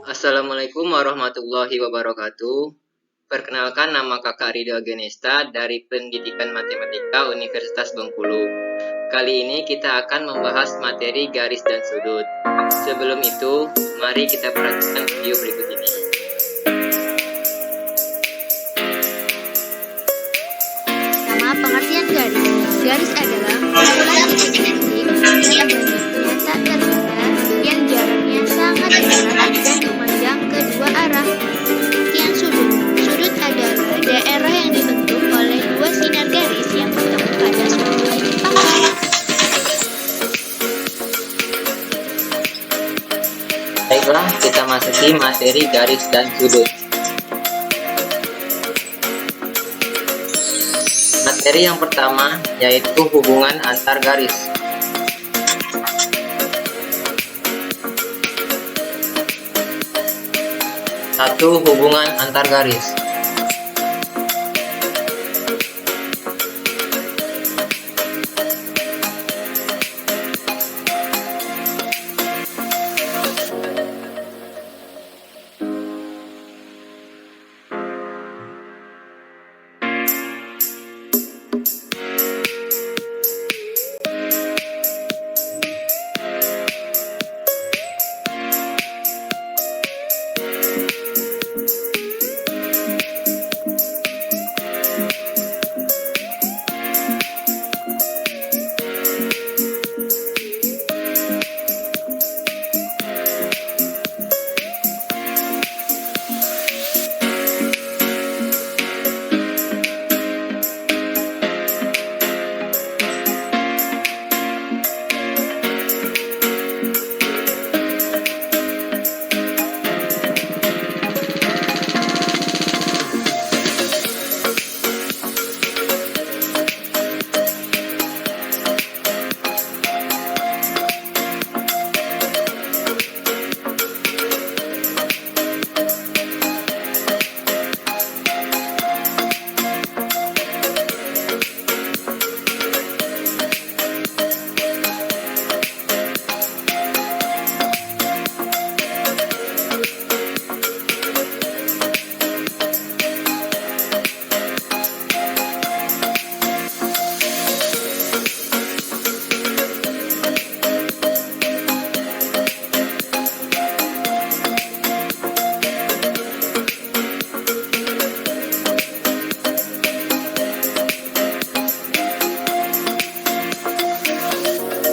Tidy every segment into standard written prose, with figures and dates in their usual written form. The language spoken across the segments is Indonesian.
Assalamualaikum warahmatullahi wabarakatuh. Perkenalkan, nama Kakak Ridho Genesta dari Pendidikan Matematika Universitas Bengkulu. Kali ini kita akan membahas materi garis dan sudut. Sebelum itu, mari kita perhatikan video berikut ini. Nama pengertian garis. Garis adalah kumpulan titik-titik yang bentuknya tak tersadar, yang jaraknya sangat dekat dan memanjang kedua arah. Yang sudut. Sudut adalah daerah yang dibentuk oleh dua sinar garis yang bertemu pada suatu titik pangkal. Baiklah, kita masuki materi garis dan sudut. Materi yang pertama yaitu hubungan antar garis. Satu, hubungan antar garis.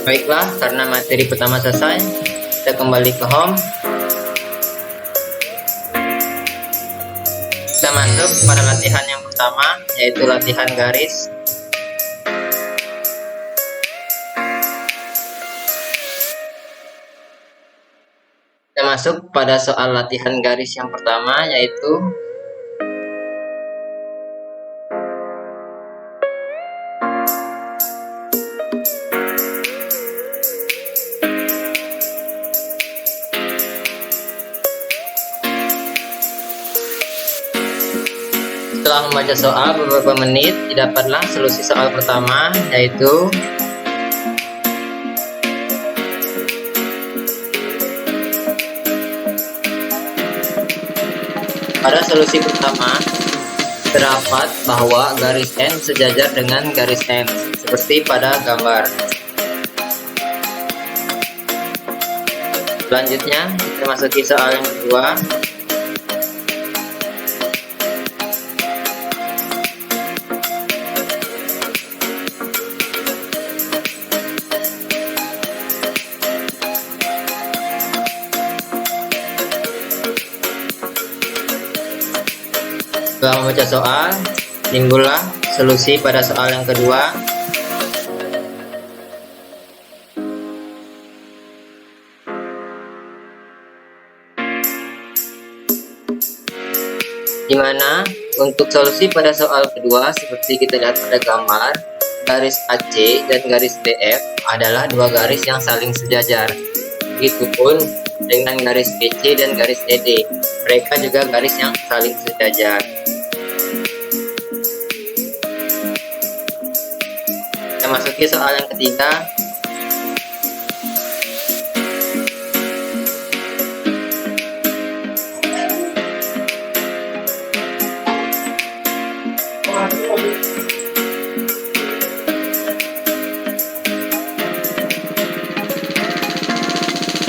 Baiklah, karena materi pertama selesai, kita kembali ke home. Kita masuk pada latihan yang pertama, yaitu latihan garis. Kita masuk pada soal latihan garis yang pertama, yaitu setelah membaca soal beberapa menit, didapatlah solusi soal pertama, yaitu pada solusi pertama terdapat bahwa garis N sejajar dengan garis N, seperti pada gambar. Selanjutnya, kita masuki soal yang kedua. Setelah membaca soal, timbullah solusi pada soal yang kedua. Di mana untuk solusi pada soal kedua, seperti kita lihat pada gambar, garis AC dan garis DF adalah dua garis yang saling sejajar. Begitupun dengan garis BC dan garis ED, mereka juga garis yang saling sejajar. Kita masuki soal yang ketiga.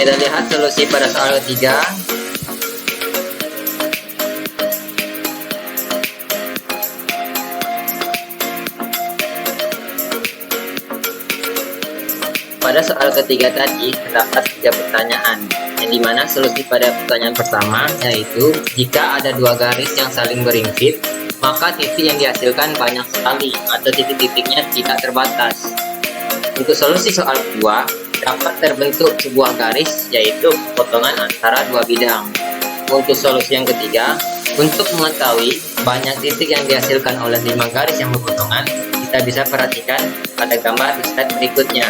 Kita lihat solusi pada soal ketiga. Pada soal ketiga tadi terdapat 3 pertanyaan, yang dimana solusi pada pertanyaan pertama yaitu jika ada 2 garis yang saling berimpit, maka titik yang dihasilkan banyak sekali atau titik-titiknya tidak terbatas. Untuk solusi soal kedua, dapat terbentuk sebuah garis yaitu potongan antara 2 bidang. Untuk solusi yang ketiga, untuk mengetahui banyak titik yang dihasilkan oleh 5 garis yang berpotongan, kita bisa perhatikan pada gambar di slide berikutnya.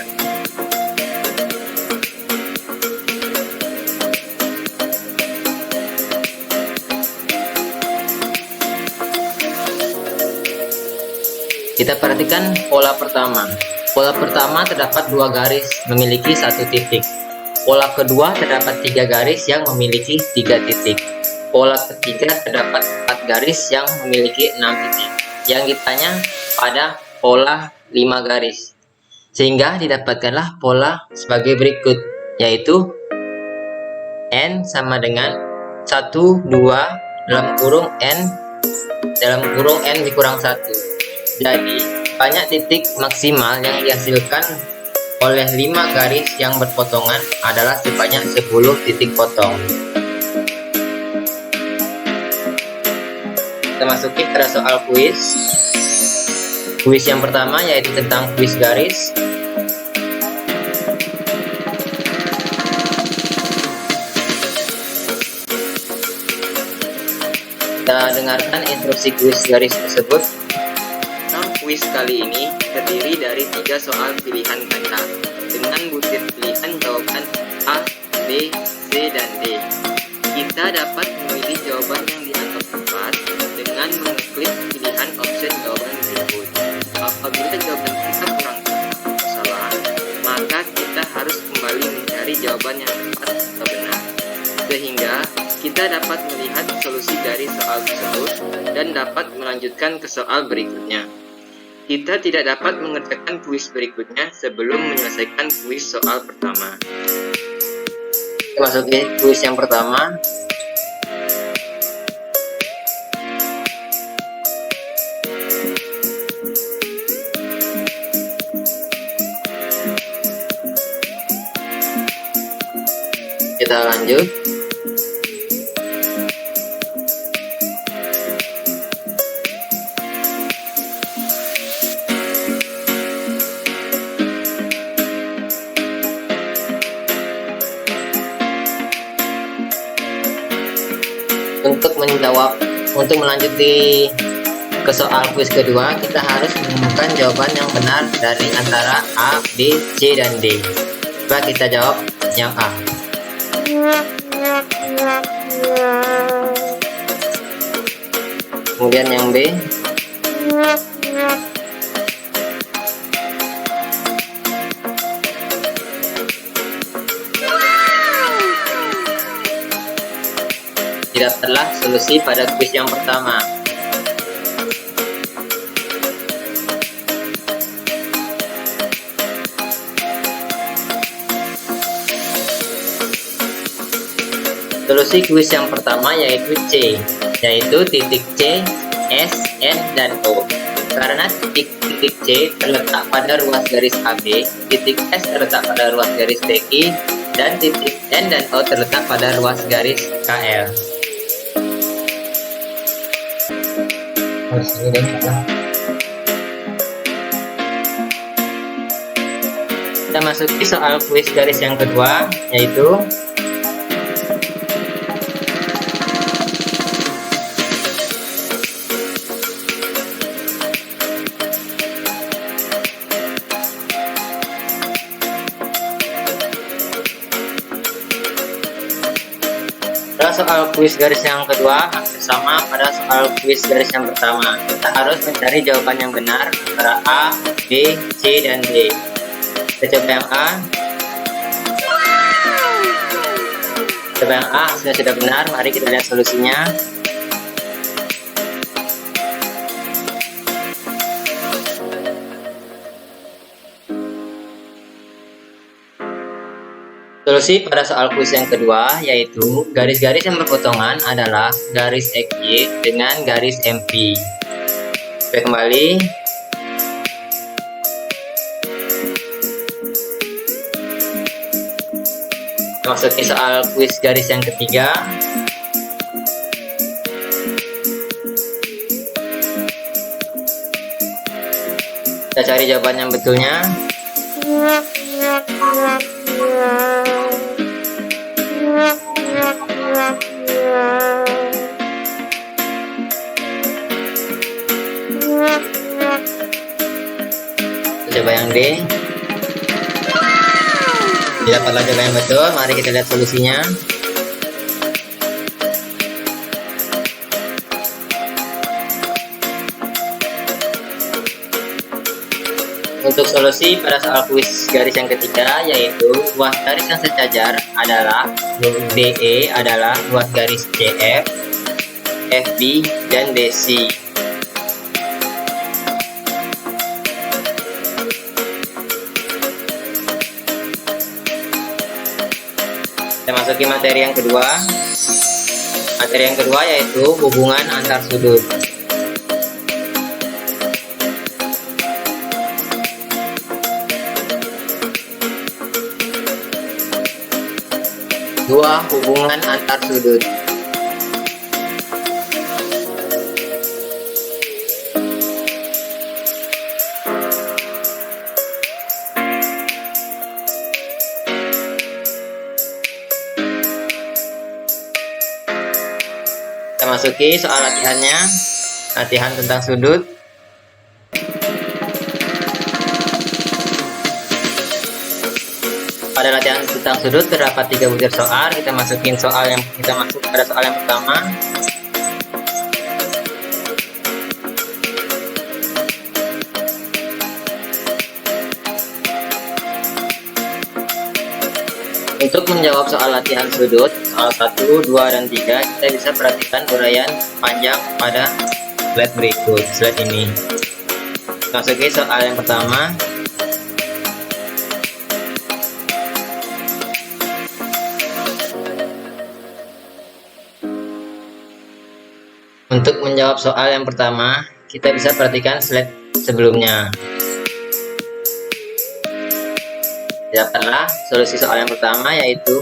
Kita perhatikan pola pertama. Pola pertama terdapat 2 garis memiliki 1 titik. Pola kedua terdapat 3 garis yang memiliki 3 titik. Pola ketiga terdapat 4 garis yang memiliki 6 titik. Yang ditanya pada pola 5 garis. Sehingga didapatkanlah pola sebagai berikut, yaitu N sama dengan 1, 2, dalam kurung N dikurang 1. Jadi, banyak titik maksimal yang dihasilkan oleh 5 garis yang berpotongan adalah sebanyak 10 titik potong. Kita masuki pada soal kuis. Kuis yang pertama yaitu tentang kuis garis. Kita dengarkan instruksi kuis garis tersebut. Kuis kali ini terdiri dari 3 soal pilihan ganda dengan butir pilihan jawaban A, B, C, dan D. Kita dapat memilih jawaban yang dianggap tepat dengan mengklik pilihan option jawaban berikut. Apabila jawaban kita kurang salah, maka kita harus kembali mencari jawaban yang tepat atau benar. Sehingga kita dapat melihat solusi dari soal tersebut dan dapat melanjutkan ke soal berikutnya. Kita tidak dapat mengerjakan kuis berikutnya sebelum menyelesaikan kuis soal pertama. Kita masuk ke kuis yang pertama. Kita lanjut. Untuk melanjuti ke soal kuis kedua, kita harus menemukan jawaban yang benar dari antara A, B, C, dan D. Coba kita jawab yang A. Kemudian yang B. Didapatlah solusi pada kuis yang pertama. Solusi kuis yang pertama yaitu C, yaitu titik C, S, N, dan O. Karena titik C terletak pada ruas garis AB, titik S terletak pada ruas garis PQ, dan titik N dan O terletak pada ruas garis KL. Kita masuki soal kuis garis yang kedua, yaitu soal kuis garis yang kedua hampir sama pada soal kuis garis yang pertama. Kita harus mencari jawaban yang benar antara A, B, C, dan D. Kita coba yang A. Coba yang A, hasilnya sudah benar. Mari kita lihat solusinya. Solusi pada soal kuis yang kedua yaitu garis-garis yang berpotongan adalah garis XY dengan garis MP. Oke, kembali. Masuki soal kuis garis yang ketiga. Kita cari jawaban yang betulnya. Coba yang D. Dapatlah jawaban yang betul. Mari kita lihat solusinya. Untuk solusi pada soal kuis garis yang ketiga yaitu ruas garis yang sejajar adalah DE adalah ruas garis CF, FB, dan DC. Kita masuki materi yang kedua. Materi yang kedua yaitu hubungan antar sudut. Dua hubungan antar sudut. Kita masuki soal latihannya. Latihan tentang sudut. Pada latihan tentang sudut terdapat 3 butir soal. Kita masuk pada soal yang pertama. Untuk menjawab soal latihan sudut, soal 1, 2, dan 3, kita bisa perhatikan uraian panjang pada slide berikut, slide ini. Masuki soal yang pertama. Untuk menjawab soal yang pertama, kita bisa perhatikan slide sebelumnya. Dapatlah solusi soal yang pertama yaitu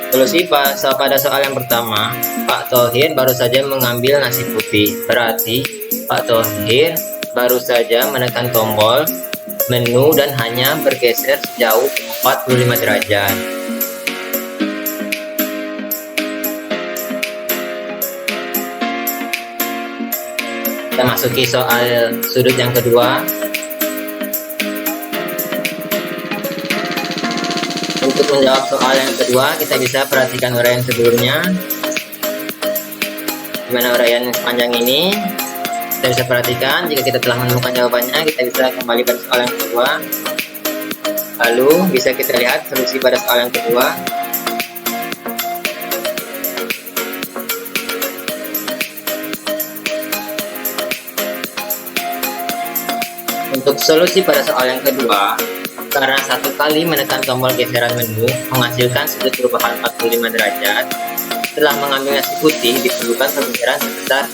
solusi pada soal yang pertama. Pak Thohir baru saja mengambil nasi putih. Berarti Pak Thohir baru saja menekan tombol menu dan hanya bergeser sejauh 45 derajat. Kita masuki soal sudut yang kedua. Untuk menjawab soal yang kedua, kita bisa perhatikan uraian sebelumnya. Dimana uraian panjang ini kita bisa perhatikan. Jika kita telah menemukan jawabannya, kita bisa kembali pada soal yang kedua. Lalu bisa kita lihat solusi pada soal yang kedua. Untuk solusi pada soal yang kedua, karena satu kali menekan tombol geseran menu menghasilkan sudut perubahan 45 derajat, setelah mengambil nasi putih diperlukan pergeseran sebesar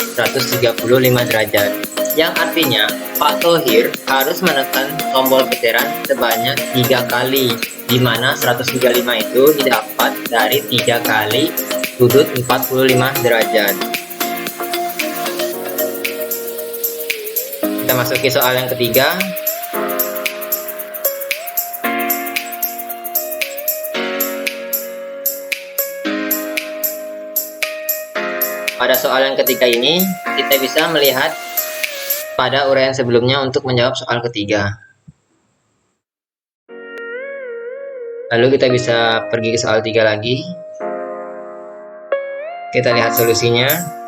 135 derajat. Yang artinya Pak Thohir harus menekan tombol geseran sebanyak 3 kali, di mana 135 itu didapat dari 3 kali sudut 45 derajat. Kita masuki soal yang ketiga. Pada soal yang ketiga ini, kita bisa melihat pada uraian sebelumnya untuk menjawab soal ketiga. Lalu kita bisa pergi ke soal 3 lagi. Kita lihat solusinya.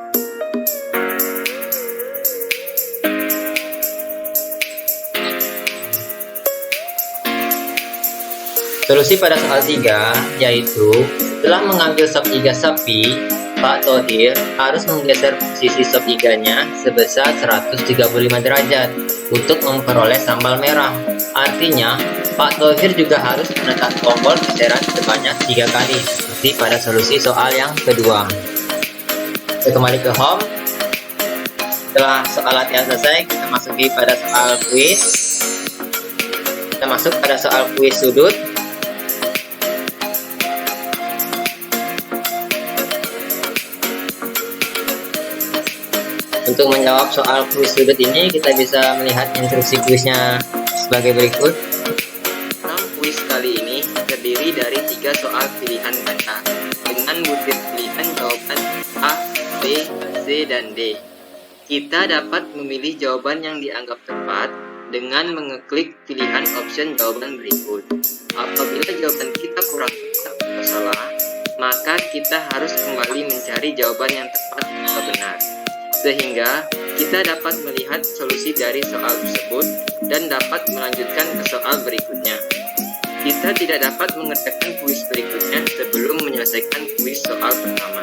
Solusi pada soal 3 yaitu setelah mengambil sop iga sapi, Pak Thohir harus menggeser posisi sop iganya sebesar 135 derajat untuk memperoleh sambal merah. Artinya, Pak Thohir juga harus menekan tombol geseran sebanyak 3 kali, seperti pada solusi soal yang kedua. Kita kembali ke home. Setelah soal latihan selesai, kita masuki pada soal kuis. Kita masuk pada soal kuis sudut. Untuk menjawab soal kuis sudut ini, kita bisa melihat instruksi kuisnya sebagai berikut. Kuis kali ini terdiri dari 3 soal pilihan ganda dengan butir pilihan jawaban A, B, C, dan D. Kita dapat memilih jawaban yang dianggap tepat dengan mengeklik pilihan option jawaban berikut. Apabila jawaban kita kurang tepat atau salah, maka kita harus kembali mencari jawaban yang tepat atau benar, sehingga kita dapat melihat solusi dari soal tersebut dan dapat melanjutkan ke soal berikutnya. Kita tidak dapat mengerjakan kuis berikutnya sebelum menyelesaikan kuis soal pertama.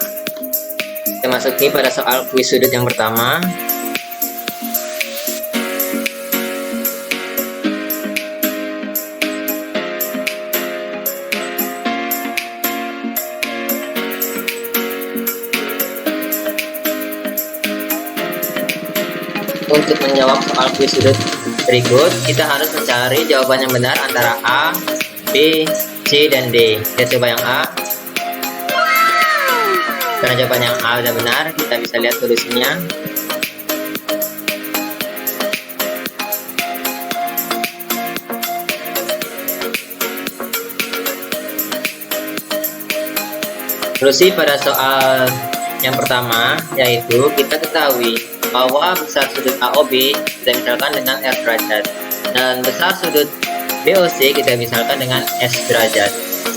Kita masuki pada soal kuis sudut yang pertama. Untuk menjawab soal kuis sudut berikut, kita harus mencari jawaban yang benar antara A, B, C, dan D. Kita coba yang A. Karena jawaban yang A sudah benar, kita bisa lihat solusinya. Solusi pada soal yang pertama, yaitu kita ketahui bahwa besar sudut AOB kita misalkan dengan R derajat, dan besar sudut BOC kita misalkan dengan S derajat.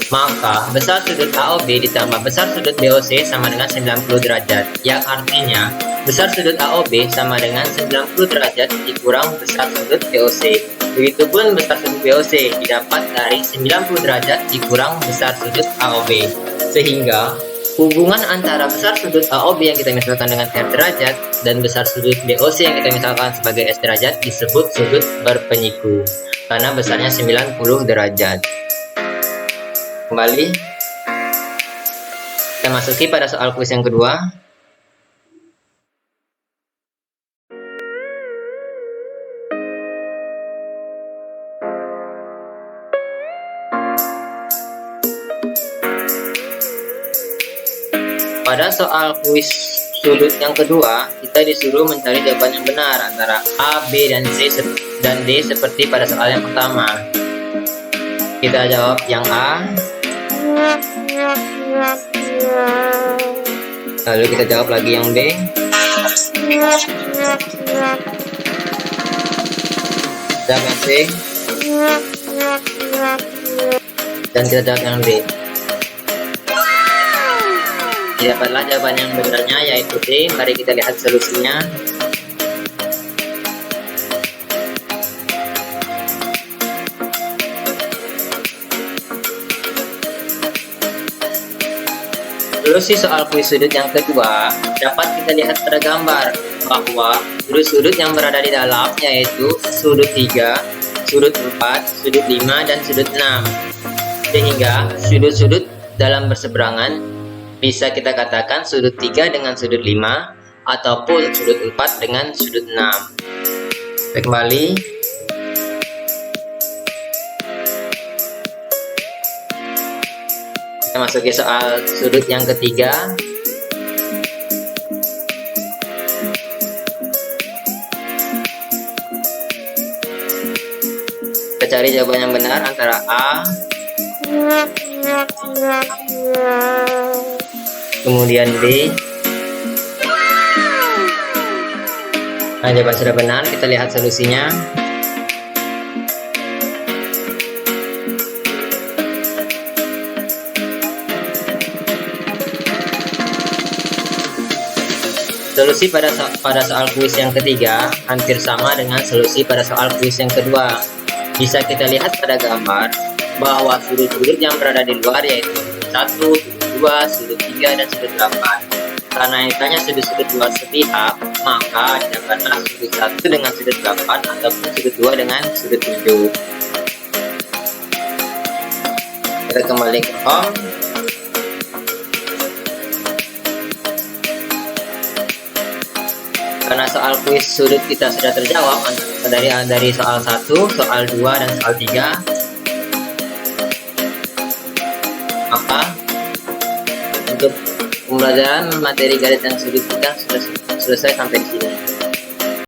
Maka besar sudut AOB ditambah besar sudut BOC sama dengan 90 derajat, yang artinya besar sudut AOB sama dengan 90 derajat dikurang besar sudut BOC. Begitupun besar sudut BOC didapat dari 90 derajat dikurang besar sudut AOB, sehingga hubungan antara besar sudut AOB yang kita misalkan dengan R derajat dan besar sudut BOC yang kita misalkan sebagai S derajat disebut sudut berpenyiku karena besarnya 90 derajat. Kembali, kita masuki pada soal kuis yang kedua. Pada soal kuis sudut yang kedua, kita disuruh mencari jawaban yang benar antara A, B, dan C dan D seperti pada soal yang pertama. Kita jawab yang A. Lalu kita jawab lagi yang B. Jawab yang C. Dan kita jawab yang D. Dapatlah jawaban yang benarnya, yaitu D. Mari kita lihat solusinya. Solusi soal kuis sudut yang kedua dapat kita lihat pada gambar bahwa sudut-sudut yang berada di dalam yaitu sudut 3, sudut 4, sudut 5, dan sudut 6. Sehingga sudut-sudut dalam berseberangan bisa kita katakan sudut 3 dengan sudut 5 ataupun sudut 4 dengan sudut 6. Kita kembali. Kita masuki soal sudut yang ketiga. Kita cari jawaban yang benar antara A, kemudian B. Nah, jawaban sudah benar, kita lihat solusinya. Solusi pada soal kuis yang ketiga hampir sama dengan solusi pada soal kuis yang kedua. Bisa kita lihat pada gambar bahwa sudut-sudut yang berada di luar yaitu sudut 1, sudut 2, sudut 3, dan sudut 8. Karena ditanya sudut-sudut dua sepihak, maka dapatlah sudut 1 dengan sudut 8 ataupun sudut 2 dengan sudut 7. Kita kembali ke home. Karena soal kuis sudut kita sudah terjawab dari soal 1, soal 2, dan soal 3, maka untuk pembelajaran materi garis dan sudut kita sudah selesai sampai di sini.